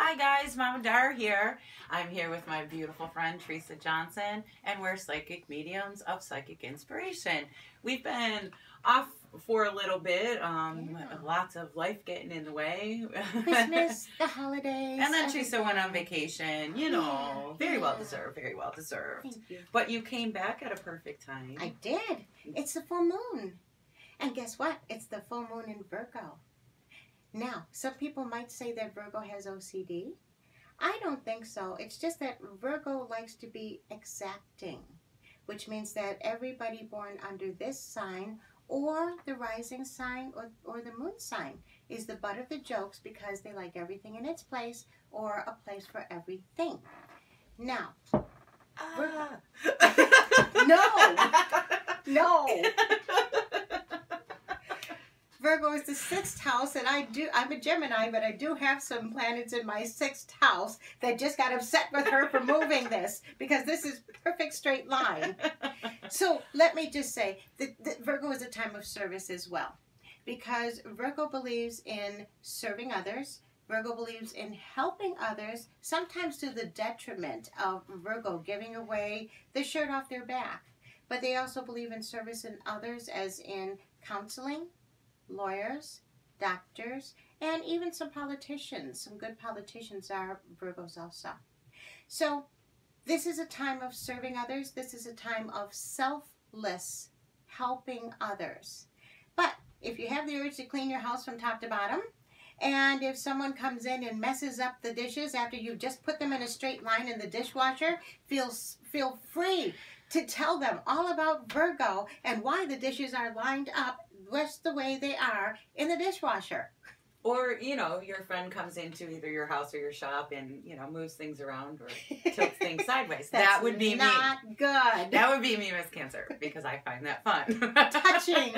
Hi guys, Mama Dar here. I'm here with my beautiful friend Theresa Johnson, and we're psychic mediums of Psychic Inspiration. We've been off for a little bit, lots of life getting in the way. Christmas, the holidays. And then Theresa went on vacation, you know, very well deserved, very well deserved. Thank you. But you came back at a perfect time. I did. It's the full moon. And guess what? It's the full moon in Virgo. Now, some people might say that Virgo has OCD. I don't think so. It's just that Virgo likes to be exacting, which means that everybody born under this sign or the rising sign or the moon sign is the butt of the jokes because they like everything in its place or a place for everything. Now, no. Virgo is the 6th house, and I'm a Gemini, but I do have some planets in my 6th house that just got upset with her for moving this, because this is perfect straight line. So let me just say that Virgo is a time of service as well, because Virgo believes in serving others. Virgo believes in helping others, sometimes to the detriment of Virgo giving away the shirt off their back. But they also believe in service in others, as in counseling, lawyers, doctors, and even some politicians. Some good politicians are Virgos also. So this is a time of serving others. This is a time of selfless helping others. But if you have the urge to clean your house from top to bottom, and if someone comes in and messes up the dishes after you've just put them in a straight line in the dishwasher, feel free to tell them all about Virgo and why the dishes are lined up just the way they are in the dishwasher. Or, you know, your friend comes into either your house or your shop and, you know, moves things around or tilts things sideways. That would be not good. That would be me, Miss Cancer, because I find that fun. Touching.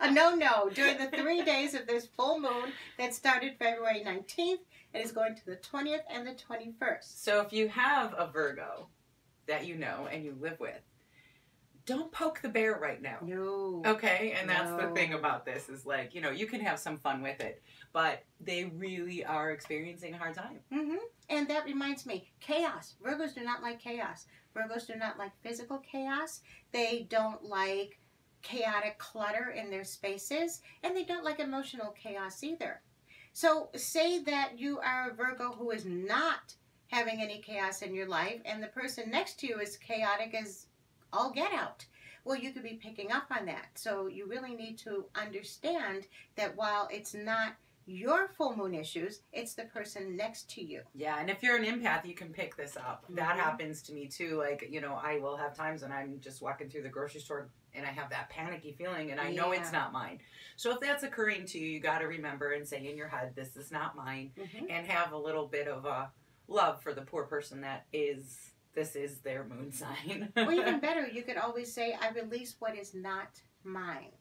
A no-no during the 3 days of this full moon that started February 19th and is going to the 20th and the 21st. So if you have a Virgo that you know and you live with, don't poke the bear right now. No. Okay? And that's the thing about this is, like, you know, you can have some fun with it, but they really are experiencing a hard time. And that reminds me, chaos. Virgos do not like chaos. Virgos do not like physical chaos. They don't like chaotic clutter in their spaces, and they don't like emotional chaos either. So say that you are a Virgo who is not having any chaos in your life, and the person next to you is chaotic as all get out. Well, you could be picking up on that. So you really need to understand that while it's not your full moon issues, it's the person next to you. Yeah, and if you're an empath, you can pick this up. That happens to me too. Like, you know, I will have times when I'm just walking through the grocery store and I have that panicky feeling and I know it's not mine. So if that's occurring to you, you got to remember and say in your head, this is not mine, and have a little bit of a love for the poor person that is... this is their moon sign. Or even better, you could always say, I release what is not mine.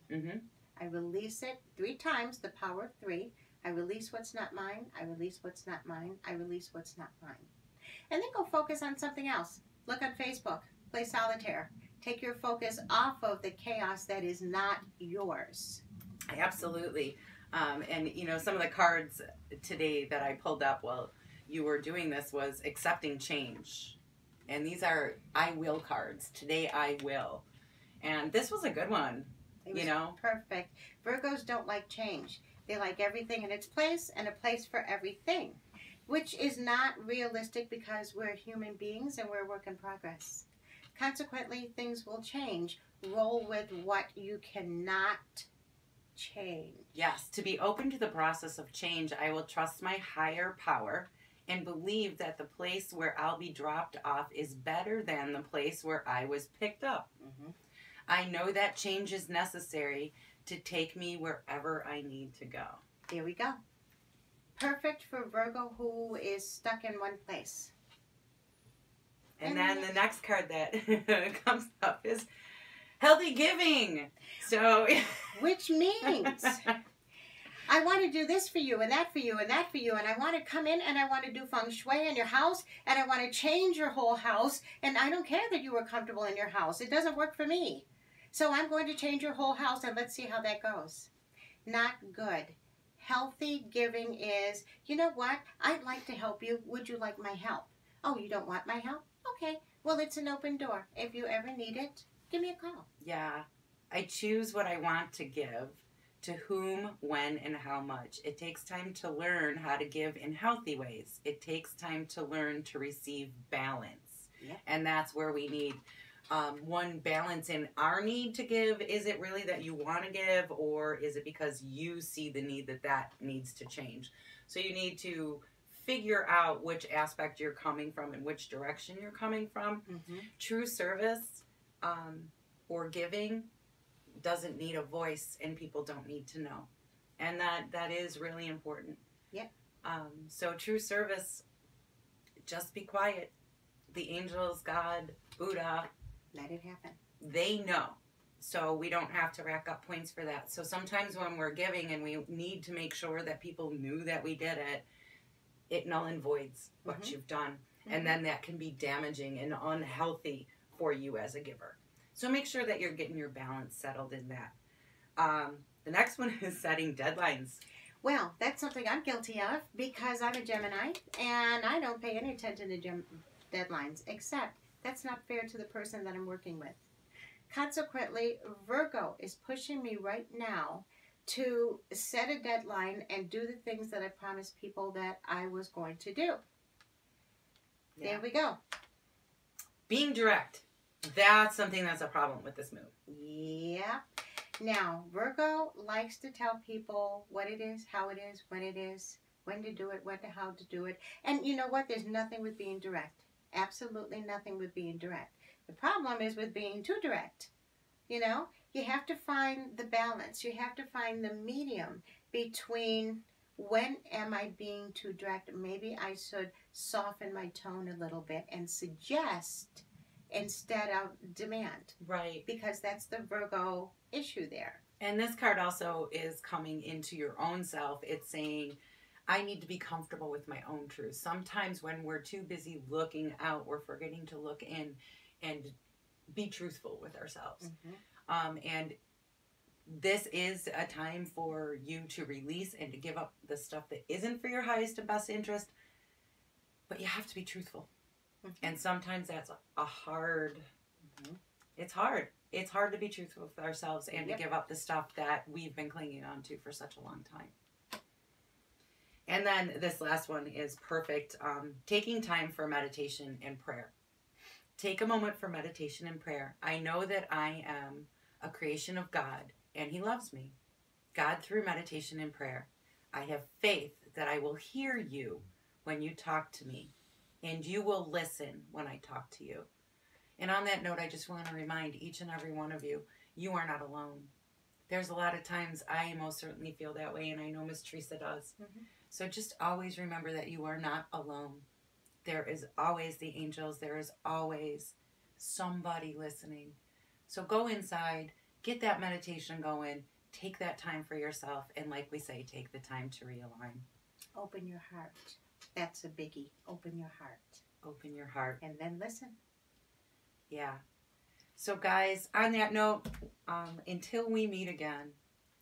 I release it 3 times, the power of 3. I release what's not mine. I release what's not mine. I release what's not mine. And then go focus on something else. Look on Facebook. Play solitaire. Take your focus off of the chaos that is not yours. Absolutely. And, you know, some of the cards today that I pulled up while you were doing this was accepting change. And these are I will cards. Today I will. And this was a good one. You know? Perfect. Virgos don't like change. They like everything in its place and a place for everything, which is not realistic because we're human beings and we're a work in progress. Consequently, things will change. Roll with what you cannot change. Yes. To be open to the process of change, I will trust my higher power and believe that the place where I'll be dropped off is better than the place where I was picked up. I know that change is necessary to take me wherever I need to go. There we go. Perfect for Virgo who is stuck in one place. And then the next card that comes up is healthy giving. So, which means I want to do this for you and that for you and that for you, and I want to come in and I want to do feng shui in your house, and I want to change your whole house, and I don't care that you were comfortable in your house. It doesn't work for me. So I'm going to change your whole house, and let's see how that goes. Not good. Healthy giving is, you know what? I'd like to help you. Would you like my help? Oh, you don't want my help? Okay. Well, it's an open door. If you ever need it, give me a call. Yeah. I choose what I want to give, to whom, when, and how much. It takes time to learn how to give in healthy ways. It takes time to learn to receive balance. Yep. And that's where we need one, balance in our need to give. Is it really that you want to give, or is it because you see the need that needs to change? So you need to figure out which aspect you're coming from and which direction you're coming from. Mm-hmm. True service or giving doesn't need a voice, and people don't need to know. And that is really important. Yeah. So true service, just be quiet. The angels, God, Buddha, Let it happen. they know. So we don't have to rack up points for that. So sometimes when we're giving and we need to make sure that people knew that we did it, it null and voids what Mm-hmm. you've done. Mm-hmm. And then that can be damaging and unhealthy for you as a giver. So make sure that you're getting your balance settled in that. The next one is setting deadlines. Well, that's something I'm guilty of because I'm a Gemini and I don't pay any attention to deadlines, except that's not fair to the person that I'm working with. Consequently, Virgo is pushing me right now to set a deadline and do the things that I promised people that I was going to do. Yeah. There we go. Being direct. That's something that's a problem with this move. Yeah. Now, Virgo likes to tell people what it is, how it is, when to do it, how to do it. And you know what? There's nothing with being direct. Absolutely nothing with being direct. The problem is with being too direct. You know, you have to find the balance. You have to find the medium between when am I being too direct. Maybe I should soften my tone a little bit and suggest instead of demand. Right. Because that's the Virgo issue there. And this card also is coming into your own self. It's saying, I need to be comfortable with my own truth. Sometimes when we're too busy looking out, we're forgetting to look in and be truthful with ourselves. Mm-hmm. And this is a time for you to release and to give up the stuff that isn't for your highest and best interest. But you have to be truthful. Mm-hmm. And sometimes that's a hard, it's hard. It's hard to be truthful with ourselves and to give up the stuff that we've been clinging on to for such a long time. And then this last one is perfect. Taking time for meditation and prayer. Take a moment for meditation and prayer. I know that I am a creation of God and He loves me. God through meditation and prayer. I have faith that I will hear you when you talk to me, and you will listen when I talk to you. And on that note, I just want to remind each and every one of you, you are not alone. There's a lot of times I most certainly feel that way, and I know Miss Theresa does. Mm-hmm. So just always remember that you are not alone. There is always the angels. There is always somebody listening. So go inside, get that meditation going, take that time for yourself, and like we say, take the time to realign. Open your heart. That's a biggie. Open your heart. Open your heart. And then listen. Yeah. So guys, on that note, until we meet again,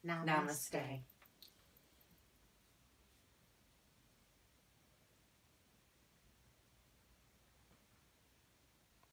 Namaste. Namaste.